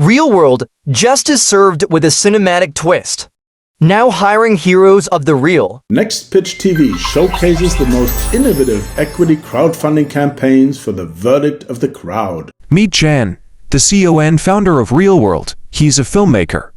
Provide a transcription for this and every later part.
ReelwUrld just is served with a cinematic twist. Now hiring heroes of the real. Next Pitch TV showcases the most innovative equity crowdfunding campaigns for the verdict of the crowd. Meet Jan, the CEO and founder of ReelwUrld. He's a filmmaker.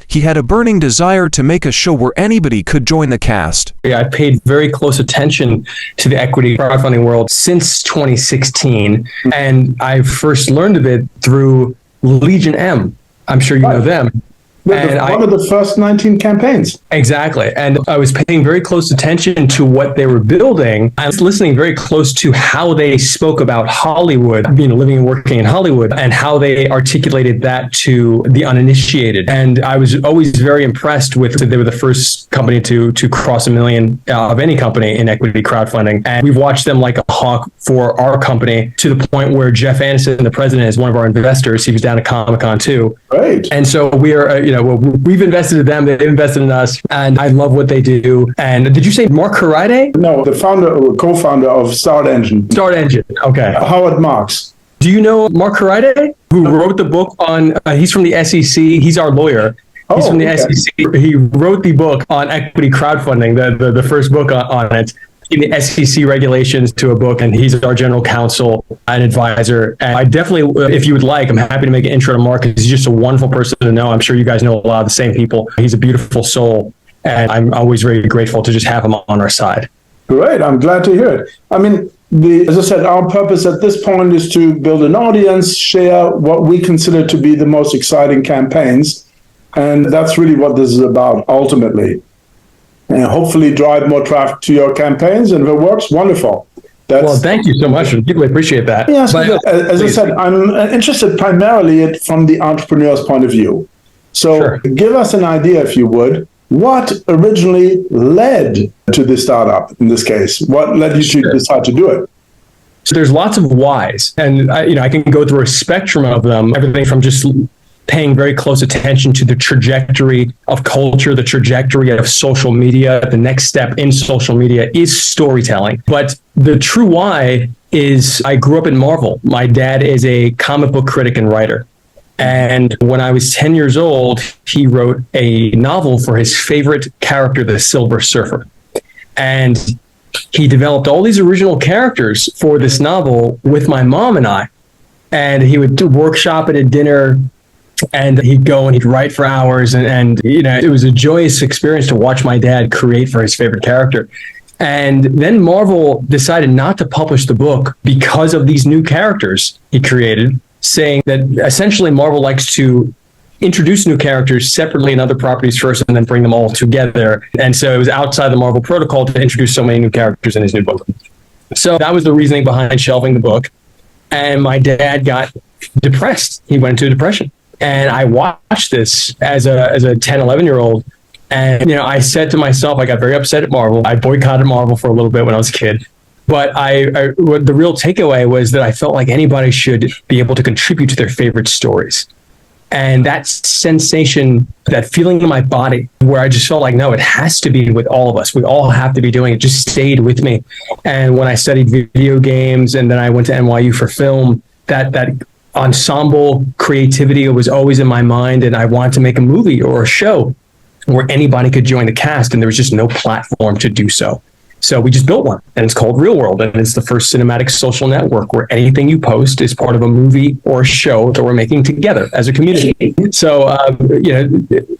He had a burning desire to make a show where anybody could join the cast. I paid very close attention to the equity crowdfunding world since 2016, and I first learned of it through Legion M. I'm sure you know them. One of the first 19 campaigns. Exactly. And I was paying very close attention to what they were building. I was listening very close to how they spoke about Hollywood, living and working in Hollywood, and how they articulated that to the uninitiated. And I was always very impressed with they were the first company to cross $1 million of any company in equity crowdfunding. And we've watched them like a hawk for our company to the point where Jeff Anderson, the president, is one of our investors. He was down at Comic-Con too. Great. And so we are, we've invested in them, they've invested in us, and I love what they do. And did you say Mark Haride? No, the founder or co-founder of Start Engine. Start Engine, okay. Howard Marks. Do you know Mark Haride, who wrote the book on, he's from the SEC, he's our lawyer. He's from the SEC. He wrote the book on equity crowdfunding, the first book on it, in the SEC regulations to a book, and he's our general counsel and advisor. And I definitely, if you would like, I'm happy to make an intro to Mark, because he's just a wonderful person to know. I'm sure you guys know a lot of the same people. He's a beautiful soul, and I'm always very grateful to just have him on our side. Great, I'm glad to hear it. I mean, as I said, our purpose at this point is to build an audience, share what we consider to be the most exciting campaigns, and that's really what this is about ultimately. And hopefully drive more traffic to your campaigns, and if it works, wonderful. Well, thank you so much. I really appreciate that. Yes, as I said, I'm interested primarily from the entrepreneur's point of view. So give us an idea, if you would, what originally led to the startup in this case? What led you to decide to do it? So there's lots of whys, and I can go through a spectrum of them, everything from just paying very close attention to the trajectory of culture, the trajectory of social media. The next step in social media is storytelling. But the true why is I grew up in Marvel. My dad is a comic book critic and writer. And when I was 10 years old, he wrote a novel for his favorite character, the Silver Surfer. And he developed all these original characters for this novel with my mom and I. And he would workshop it at dinner, and he'd go and he'd write for hours. And it was a joyous experience to watch my dad create for his favorite character. And then Marvel decided not to publish the book because of these new characters he created, saying that essentially Marvel likes to introduce new characters separately in other properties first and then bring them all together. And so it was outside the Marvel protocol to introduce so many new characters in his new book. So that was the reasoning behind shelving the book. And my dad got depressed. He went into a depression. And I watched this as a 10, 11-year-old. And, I said to myself, I got very upset at Marvel. I boycotted Marvel for a little bit when I was a kid. But the real takeaway was that I felt like anybody should be able to contribute to their favorite stories. And that sensation, that feeling in my body where I just felt like, no, it has to be with all of us. We all have to be doing it, just stayed with me. And when I studied video games and then I went to NYU for film, that ensemble creativity was always in my mind, and I wanted to make a movie or a show where anybody could join the cast, and there was just no platform to do so. So we just built one, and it's called ReelwUrld, and it's the first cinematic social network where anything you post is part of a movie or a show that we're making together as a community. So,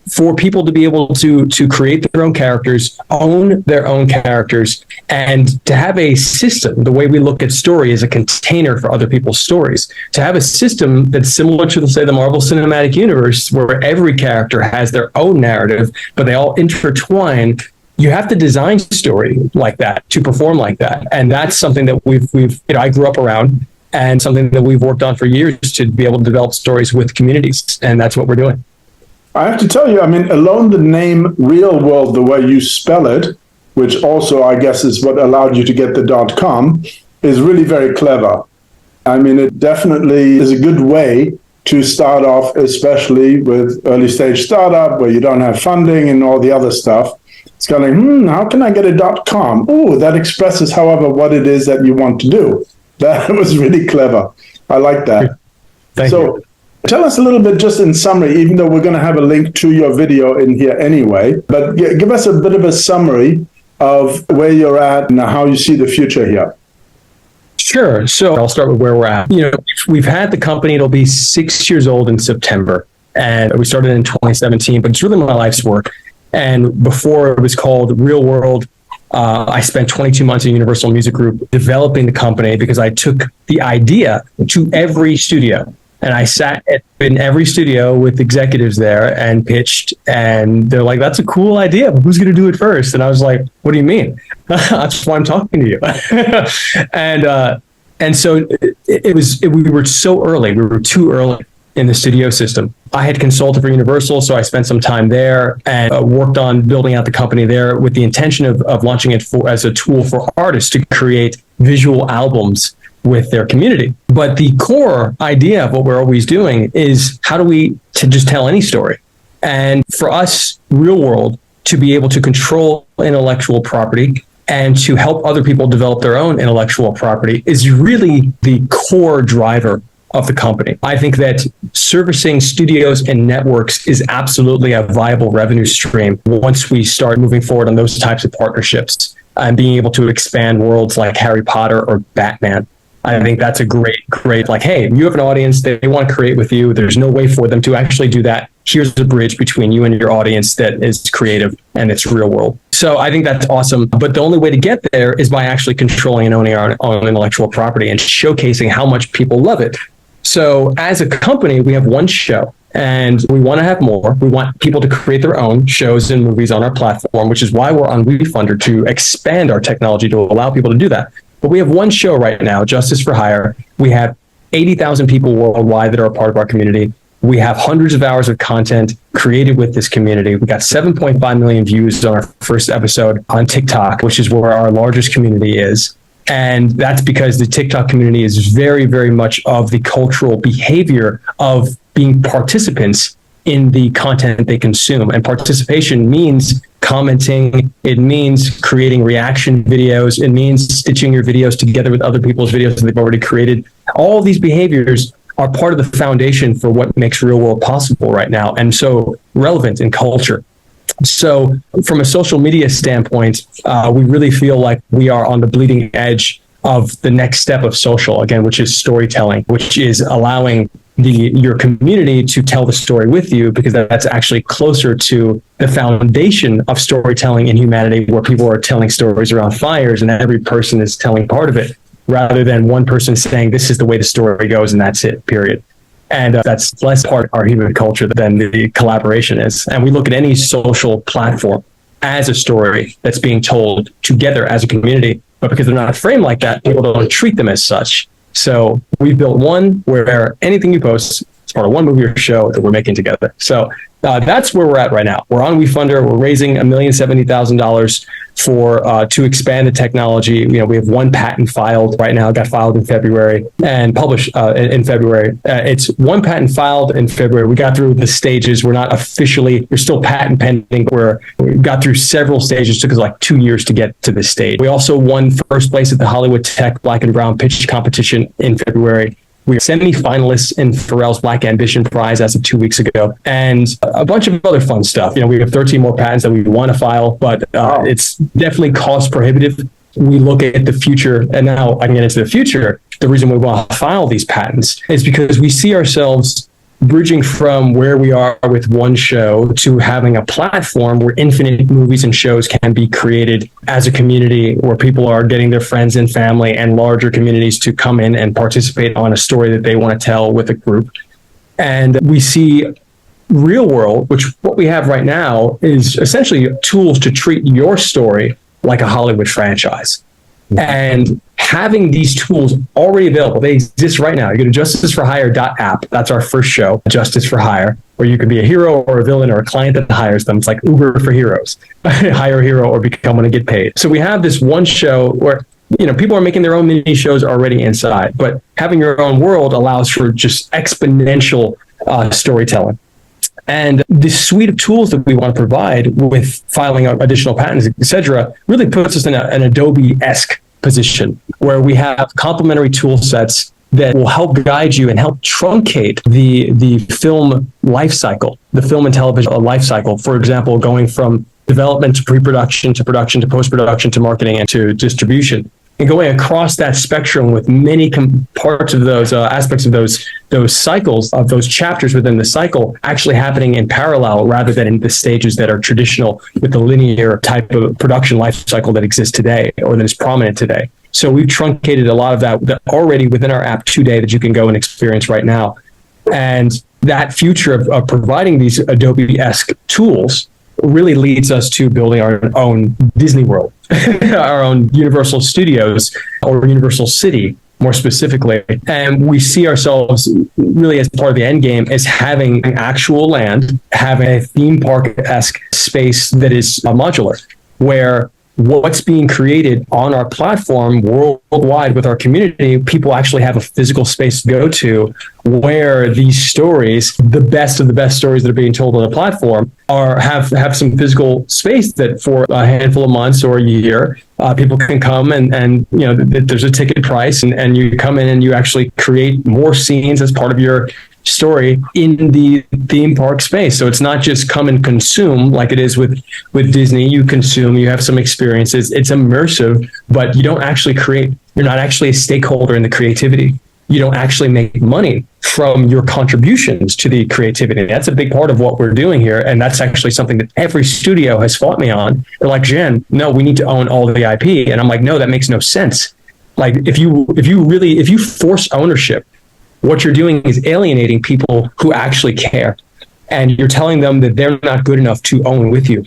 for people to be able to create their own characters, own their own characters, and to have a system, the way we look at story as a container for other people's stories, to have a system that's similar to, say, the Marvel Cinematic Universe, where every character has their own narrative, but they all intertwine. You have to design story like that to perform like that. And that's something that we've I grew up around, and something that we've worked on for years to be able to develop stories with communities. And that's what we're doing. I have to tell you, alone the name ReelwUrld, the way you spell it, which also I guess is what allowed you to get the .com, is really very clever. It definitely is a good way to start off, especially with early stage startup where you don't have funding and all the other stuff. It's kind of like, how can I get a .com? Oh, that expresses, however, what it is that you want to do. That was really clever. I like that. Thank you. Tell us a little bit, just in summary, even though we're going to have a link to your video in here anyway, but give us a bit of a summary of where you're at and how you see the future here. Sure. So I'll start with where we're at. We've had the company, it'll be 6 years old in September. And we started in 2017, but it's really my life's work. And before it was called ReelwUrld, I spent 22 months at Universal Music Group developing the company because I took the idea to every studio. And I sat in every studio with executives there and pitched, and they're like, "That's a cool idea, but who's going to do it first?" And I was like, "What do you mean?" That's why I'm talking to you. and so we were so early. We were too early in the studio system. I had consulted for Universal, so I spent some time there and worked on building out the company there with the intention of launching it as a tool for artists to create visual albums with their community. But the core idea of what we're always doing is how do we to just tell any story? And for us, ReelwUrld, to be able to control intellectual property and to help other people develop their own intellectual property is really the core driver of the company. I think that servicing studios and networks is absolutely a viable revenue stream once we start moving forward on those types of partnerships and being able to expand worlds like Harry Potter or Batman. I think that's a great, like, hey, you have an audience, they want to create with you. There's no way for them to actually do that. Here's the bridge between you and your audience that is creative, and it's ReelwUrld. So I think that's awesome. But the only way to get there is by actually controlling and owning our own intellectual property and showcasing how much people love it. So as a company, we have one show, and we want to have more. We want people to create their own shows and movies on our platform, which is why we're on WeFunder, to expand our technology to allow people to do that. But we have one show right now, Justice for Hire. We have 80,000 people worldwide that are a part of our community. We have hundreds of hours of content created with this community. We got 7.5 million views on our first episode on TikTok, which is where our largest community is. And that's because the TikTok community is very, very much of the cultural behavior of being participants in the content they consume. And participation means commenting, it means creating reaction videos, it means stitching your videos together with other people's videos that they've already created. All these behaviors are part of the foundation for what makes ReelwUrld possible right now, and so relevant in culture. So from a social media standpoint, we really feel like we are on the bleeding edge of the next step of social, again, which is storytelling, which is allowing your community to tell the story with you, because that's actually closer to the foundation of storytelling in humanity, where people are telling stories around fires and every person is telling part of it, rather than one person saying this is the way the story goes and that's it, period. And that's less part of our human culture than the collaboration is. And we look at any social platform as a story that's being told together as a community, but because they're not framed like that, people don't treat them as such. So we've built one where anything you post is part of one movie or show that we're making together. So that's where we're at right now. We're on WeFunder. We're raising $1,070,000 to expand the technology. We have one patent filed right now. It got filed in February and published in February. It's one patent filed in February. We got through the stages. We're not officially, we're still patent pending. We got through several stages. It took us like 2 years to get to this stage. We also won first place at the Hollywood Tech Black and Brown Pitch Competition in February. We're semi-finalists in Pharrell's Black Ambition Prize as of 2 weeks ago, and a bunch of other fun stuff. We have 13 more patents that we want to file, but it's definitely cost prohibitive. We look at the future, and now I can get into the future. The reason we want to file these patents is because we see ourselves bridging from where we are with one show to having a platform where infinite movies and shows can be created as a community, where people are getting their friends and family and larger communities to come in and participate on a story that they want to tell with a group. And we see ReelwUrld, which what we have right now is essentially tools to treat your story like a Hollywood franchise. And having these tools already available, they exist right now. You go to justiceforhire.app. That's our first show, Justice for Hire, where you can be a hero or a villain or a client that hires them. It's like Uber for heroes. Hire a hero or become one and get paid. So we have this one show where people are making their own mini shows already inside, but having your own world allows for just exponential storytelling. And this suite of tools that we want to provide with filing additional patents, et cetera, really puts us in an Adobe-esque position where we have complementary tool sets that will help guide you and help truncate the film life cycle, the film and television life cycle. For example, going from development to pre-production to production to post-production to marketing and to distribution, and going across that spectrum with many parts of those aspects of those cycles, of those chapters within the cycle actually happening in parallel rather than in the stages that are traditional with the linear type of production life cycle that exists today or that is prominent today. So we've truncated a lot of that already within our app today that you can go and experience right now. And that future of providing these Adobe-esque tools really leads us to building our own Disney World, our own Universal Studios or Universal City, more specifically. And we see ourselves really as part of the end game as having an actual land, having a theme park-esque space that is modular, where what's being created on our platform worldwide with our community, people actually have a physical space to go to where these stories, the best of the best stories that are being told on the platform, have some physical space that for a handful of months or a year, people can come and there's a ticket price and you come in and you actually create more scenes as part of your story in the theme park space. So it's not just come and consume like it is with Disney. You consume, you have some experiences. It's immersive, but you don't actually create. You're not actually a stakeholder in the creativity. You don't actually make money from your contributions to the creativity. That's a big part of what we're doing here. And that's actually something that every studio has fought me on. They're like, Jen, no, we need to own all the IP. And I'm like, no, that makes no sense. Like if you force ownership, what you're doing is alienating people who actually care. And you're telling them that they're not good enough to own with you.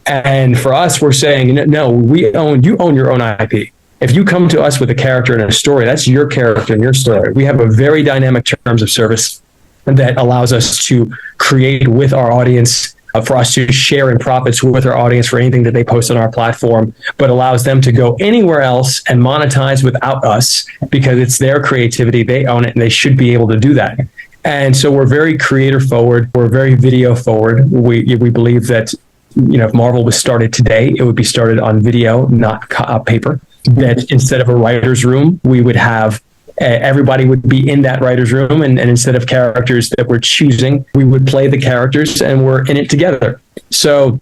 And for us, we're saying, no, you own your own IP. If you come to us with a character and a story, that's your character and your story. We have a very dynamic terms of service that allows us to create with our audience, for us to share in profits with our audience for anything that they post on our platform, but allows them to go anywhere else and monetize without us because it's their creativity, they own it, and they should be able to do that. And so we're very creator forward, we're very video forward. We believe that if Marvel was started today, it would be started on video, not paper. That instead of a writer's room, we would have everybody would be in that writer's room, and instead of characters that we're choosing, we would play the characters and we're in it together. So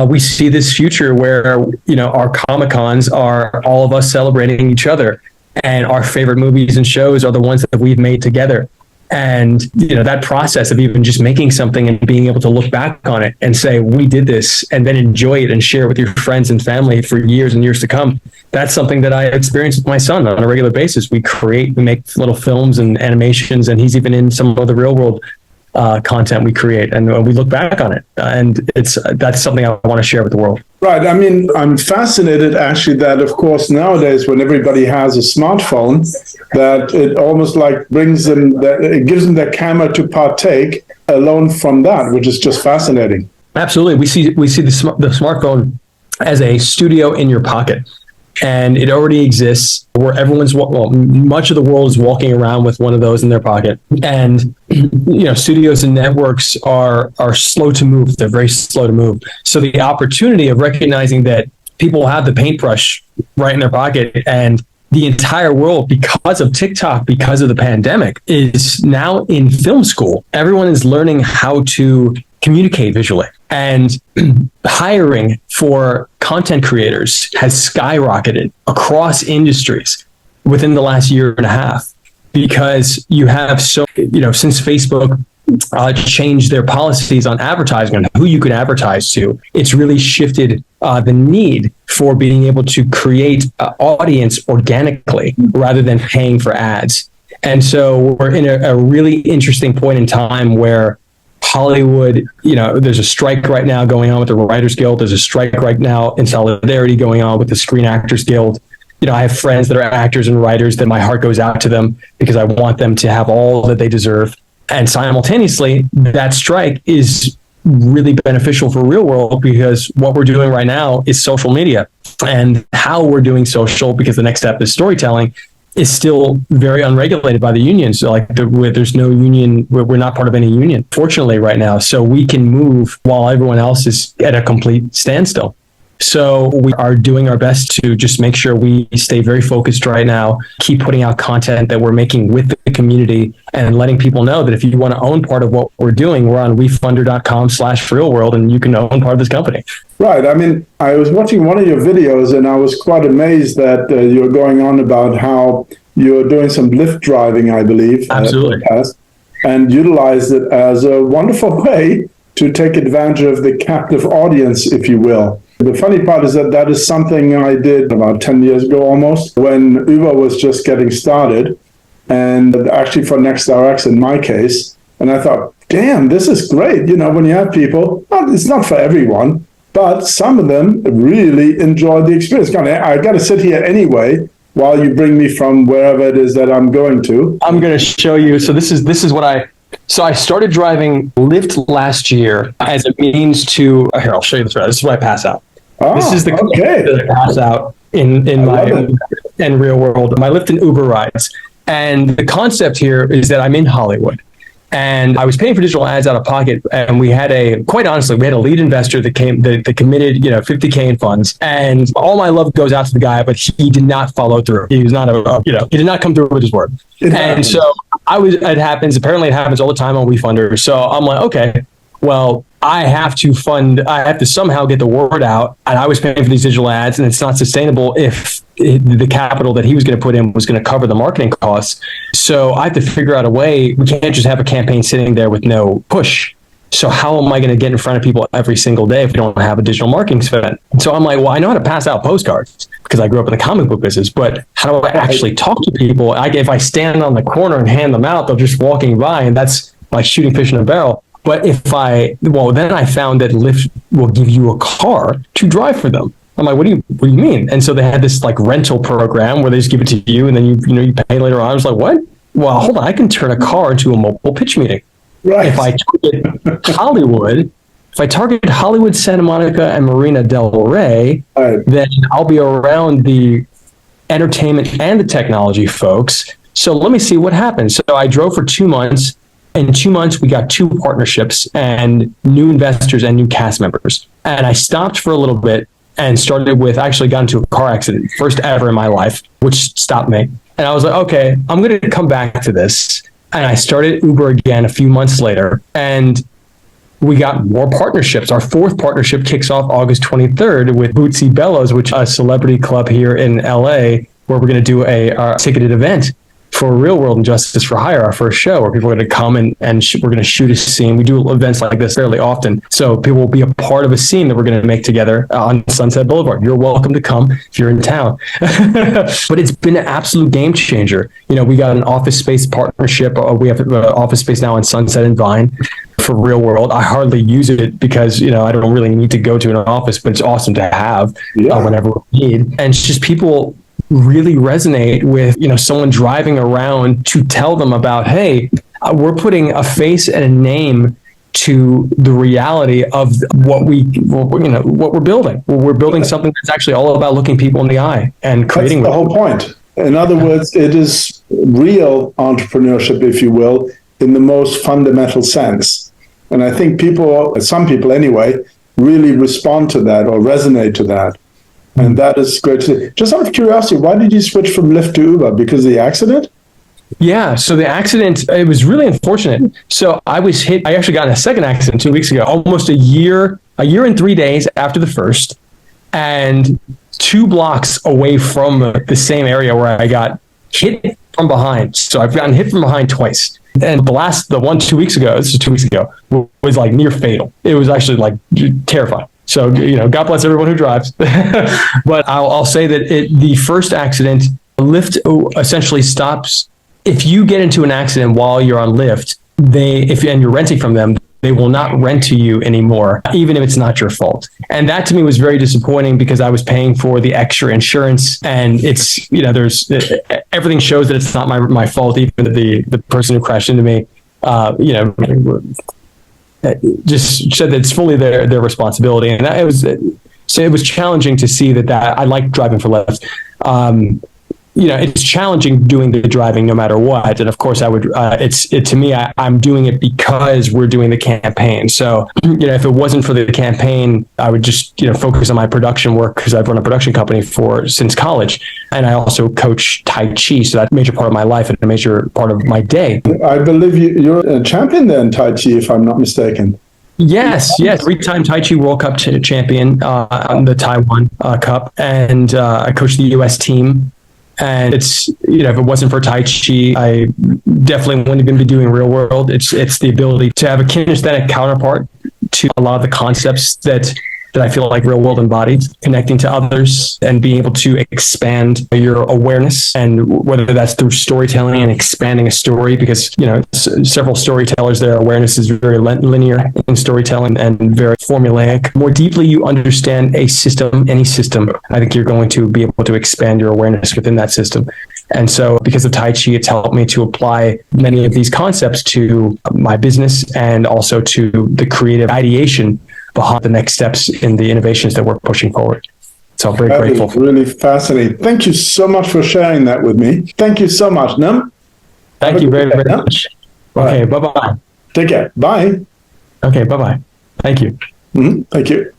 we see this future where our Comic-Cons are all of us celebrating each other, and our favorite movies and shows are the ones that we've made together. And that process of even just making something and being able to look back on it and say, we did this, and then enjoy it and share it with your friends and family for years and years to come. That's something that I experience with my son on a regular basis. We make little films and animations, and he's even in some of the ReelwUrld content we create, and we look back on it. And that's something I want to share with the world. Right. I mean, I'm fascinated actually that, of course, nowadays when everybody has a smartphone, that it almost like it gives them their camera to partake alone from that, which is just fascinating. Absolutely. We see the smartphone as a studio in your pocket. And it already exists where much of the world is walking around with one of those in their pocket. And, studios and networks are slow to move. They're very slow to move. So the opportunity of recognizing that people have the paintbrush right in their pocket, and the entire world, because of TikTok, because of the pandemic, is now in film school. Everyone is learning how to communicate visually, and hiring for content creators has skyrocketed across industries within the last year and a half, because you have since Facebook changed their policies on advertising and who you could advertise to, it's really shifted the need for being able to create audience organically rather than paying for ads. And so we're in a really interesting point in time where Hollywood, there's a strike right now going on with the Writers Guild. There's a strike right now in solidarity going on with the Screen Actors Guild. I have friends that are actors and writers that my heart goes out to them because I want them to have all that they deserve. And simultaneously, that strike is really beneficial for ReelwUrld, because what we're doing right now is social media, and how we're doing social, because the next step is storytelling, is still very unregulated by the unions. So there's no union, we're not part of any union, fortunately, right now. So we can move while everyone else is at a complete standstill. So we are doing our best to just make sure we stay very focused right now, keep putting out content that we're making with the community and letting people know that if you want to own part of what we're doing, we're on wefunder.com/ReelwUrld and you can own part of this company. Right. I mean, I was watching one of your videos and I was quite amazed that you're going on about how you're doing some Lyft driving, I believe. Absolutely. And utilized it as a wonderful way to take advantage of the captive audience, if you will. The funny part is that that is something I did about 10 years ago almost, when Uber was just getting started, and actually for NextRx in my case. And I thought, damn, this is great. You know, when you have people, well, it's not for everyone, but some of them really enjoy the experience. I got to sit here anyway while you bring me from wherever it is that I'm going to. I'm going to show you. So this is what I started driving Lyft last year as a means to, here, I'll show you this. This is what I pass out. This is the okay. that I pass out in my ReelwUrld, my Lyft and Uber rides. And the concept here is that I'm in Hollywood. And I was paying for digital ads out of pocket, and we had quite honestly, we had a lead investor that committed, $50K in funds, and all my love goes out to the guy, but he did not follow through. He was not he did not come through with his word. And so it happens. Apparently it happens all the time on WeFunder. So I'm like, okay, well, I have to somehow get the word out, and I was paying for these digital ads, and it's not sustainable if the capital that he was going to put in was going to cover the marketing costs. So I have to figure out a way. We can't just have a campaign sitting there with no push. So how am I going to get in front of people every single day if we don't have a digital marketing spend? So I'm like, well, I know how to pass out postcards because I grew up in the comic book business, but how do I actually talk to people? If I stand on the corner and hand them out, they're just walking by, and that's like shooting fish in a barrel. But then I found that Lyft will give you a car to drive for them. I'm like, what do you mean? And so they had this like rental program where they just give it to you and then you pay later on. I was like, what? Well, hold on, I can turn a car into a mobile pitch meeting. Right. If I target Hollywood, Santa Monica, and Marina Del Rey, right, then I'll be around the entertainment and the technology folks. So let me see what happens. So I drove for 2 months. In 2 months, we got 2 partnerships and new investors and new cast members. And I stopped for a little bit and actually got into a car accident, first ever in my life, which stopped me. And I was like, okay, I'm going to come back to this. And I started Uber again a few months later, and we got more partnerships. Our 4th partnership kicks off August 23rd with Bootsy Bellows, which is a celebrity club here in LA, where we're going to do a ticketed event for ReelwUrld and Justice for Hire, our first show, where people are going to come and we're going to shoot a scene. We do events like this fairly often. So people will be a part of a scene that we're going to make together on Sunset Boulevard. You're welcome to come if you're in town. But it's been an absolute game changer. We got an office space partnership. We have an office space now on Sunset and Vine for ReelwUrld. I hardly use it because, I don't really need to go to an office, but it's awesome to have whenever we need. And it's just people really resonate with, someone driving around to tell them about, hey, we're putting a face and a name to the reality of what we're building. We're building something that's actually all about looking people in the eye and creating. That's the whole point. In other words, it is real entrepreneurship, if you will, in the most fundamental sense. And I think some people anyway, really respond to that or resonate to that. And that is great to see. Just out of curiosity, why did you switch from Lyft to Uber? Because of the accident? Yeah, so the accident, it was really unfortunate. So I actually got in a second accident 2 weeks ago, almost a year and 3 days after the first, and 2 blocks away from the same area where I got hit from behind. So I've gotten hit from behind twice. And the one 2 weeks ago, this is 2 weeks ago, was like near fatal. It was actually like terrifying. So, God bless everyone who drives. But I'll say that the first accident, Lyft essentially stops. If you get into an accident while you're on Lyft, and you're renting from them, they will not rent to you anymore, even if it's not your fault. And that to me was very disappointing because I was paying for the extra insurance, and it's, there's everything shows that it's not my fault. Even the person who crashed into me, just said that it's fully their responsibility. And it was challenging to see that I like driving for Lyft. it's challenging doing the driving no matter what. And of course I would, to me, I'm doing it because we're doing the campaign. So, if it wasn't for the campaign, I would just, focus on my production work because I've run a production company since college. And I also coach Tai Chi. So that's a major part of my life and a major part of my day. I believe you're a champion there in Tai Chi, if I'm not mistaken. Yes, 3-time Tai Chi World Cup champion on the Taiwan Cup. And I coached the U.S. team. And it's, if it wasn't for Tai Chi, I definitely wouldn't even be doing ReelwUrld. It's the ability to have a kinesthetic counterpart to a lot of the concepts that I feel like ReelwUrld embodies, connecting to others and being able to expand your awareness, and whether that's through storytelling and expanding a story, because, several storytellers, their awareness is very linear in storytelling and very formulaic. The more deeply you understand a system, any system, I think you're going to be able to expand your awareness within that system. And so because of Tai Chi, it's helped me to apply many of these concepts to my business and also to the creative ideation behind the next steps in the innovations that we're pushing forward. So I'm very grateful. That is really fascinating. Thank you so much for sharing that with me. Thank you so much, Nam. Thank you very, very much. Okay, bye-bye. Take care. Bye. Okay, bye-bye. Thank you. Thank you.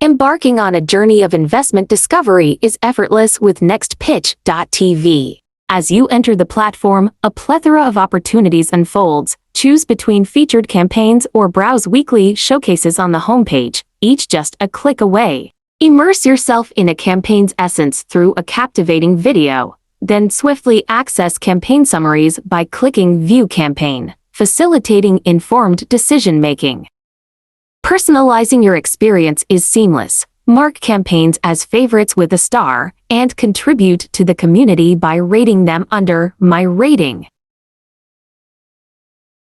Embarking on a journey of investment discovery is effortless with nextpitch.tv. As you enter the platform, a plethora of opportunities unfolds. Choose between featured campaigns or browse weekly showcases on the homepage, each just a click away. Immerse yourself in a campaign's essence through a captivating video. Then swiftly access campaign summaries by clicking View Campaign, facilitating informed decision-making. Personalizing your experience is seamless. Mark campaigns as favorites with a star, and contribute to the community by rating them under My Rating.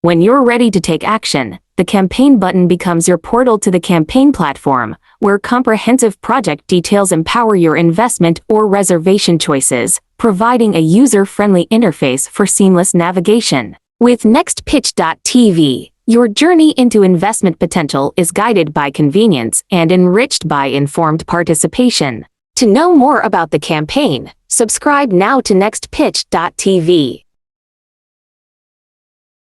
When you're ready to take action, the campaign button becomes your portal to the campaign platform, where comprehensive project details empower your investment or reservation choices, providing a user-friendly interface for seamless navigation. With nextpitch.tv, your journey into investment potential is guided by convenience and enriched by informed participation. To know more about the campaign, subscribe now to nextpitch.tv.